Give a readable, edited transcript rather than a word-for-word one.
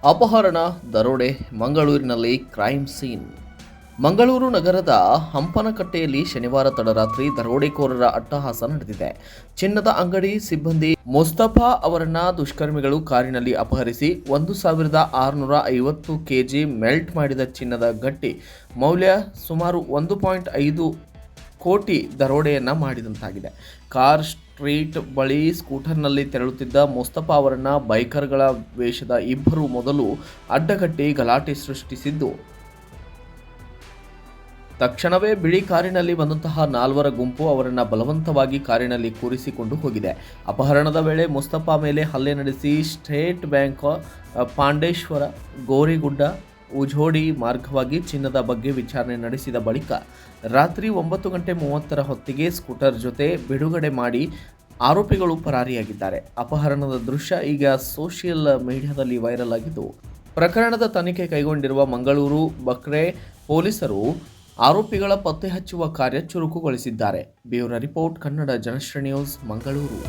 ಅಪಹರಣ, ದರೋಡೆ, ಮಂಗಳೂರಿನಲ್ಲಿ ಕ್ರೈಮ್ ಸೀನ್. ಮಂಗಳೂರು ನಗರದ ಹಂಪನಕಟ್ಟೆಯಲ್ಲಿ ಶನಿವಾರ ತಡರಾತ್ರಿ ದರೋಡೆಕೋರರ ಅಟ್ಟಹಾಸ ನಡೆದಿದೆ. ಚಿನ್ನದ ಅಂಗಡಿ ಸಿಬ್ಬಂದಿ ಮುಸ್ತಫಾ ಅವರನ್ನ ದುಷ್ಕರ್ಮಿಗಳು ಕಾರಿನಲ್ಲಿ ಅಪಹರಿಸಿ 1,650 ಕೆಜಿ ಮೆಲ್ಟ್ ಮಾಡಿದ ಚಿನ್ನದ ಗಟ್ಟಿ ಮೌಲ್ಯ ಸುಮಾರು 1.5 ಕೋಟಿ ದರೋಡೆಯನ್ನ ಮಾಡಿದಂತಾಗಿದೆ. ಕಾರ್ ಸ್ಟ್ರೀಟ್ ಬಳಿ ಸ್ಕೂಟರ್ನಲ್ಲಿ ತೆರಳುತ್ತಿದ್ದ ಮುಸ್ತಫಾ ಅವರನ್ನ ಬೈಕರ್ಗಳ ವೇಷದ ಇಬ್ಬರು ಮೊದಲು ಅಡ್ಡಗಟ್ಟಿ ಗಲಾಟೆ ಸೃಷ್ಟಿಸಿದ್ದು, ತಕ್ಷಣವೇ ಬಿಳಿ ಕಾರಿನಲ್ಲಿ ಬಂದಂತಹ 4ರ ಗುಂಪು ಅವರನ್ನ ಬಲವಂತವಾಗಿ ಕಾರಿನಲ್ಲಿ ಕೂರಿಸಿಕೊಂಡು ಹೋಗಿದೆ. ಅಪಹರಣದ ವೇಳೆ ಮುಸ್ತಫಾ ಮೇಲೆ ಹಲ್ಲೆ ನಡೆಸಿ ಸ್ಟೇಟ್ ಬ್ಯಾಂಕ್, ಪಾಂಡೇಶ್ವರ, ಗೋರಿಗುಡ್ಡ, ಉಜೋಡಿ ಮಾರ್ಗವಾಗಿ ಚಿನ್ನದ ಬಗ್ಗೆ ವಿಚಾರಣೆ ನಡೆಸಿದ ಬಳಿಕ ರಾತ್ರಿ 9:30 ಹೊತ್ತಿಗೆ ಸ್ಕೂಟರ್ ಜೊತೆ ಬಿಡುಗಡೆ ಮಾಡಿ ಆರೋಪಿಗಳು ಪರಾರಿಯಾಗಿದ್ದಾರೆ. ಅಪಹರಣದ ದೃಶ್ಯ ಈಗ ಸೋಷಿಯಲ್ ಮೀಡಿಯಾದಲ್ಲಿ ವೈರಲ್ ಆಗಿದ್ದು, ಪ್ರಕರಣದ ತನಿಖೆ ಕೈಗೊಂಡಿರುವ ಮಂಗಳೂರು ಬಕ್ರೆ ಪೊಲೀಸರು ಆರೋಪಿಗಳ ಪತ್ತೆ ಹಚ್ಚುವ ಕಾರ್ಯ ಚುರುಕುಗೊಳಿಸಿದ್ದಾರೆ. Bureau report, Kannada Janashri news, Mangaluru.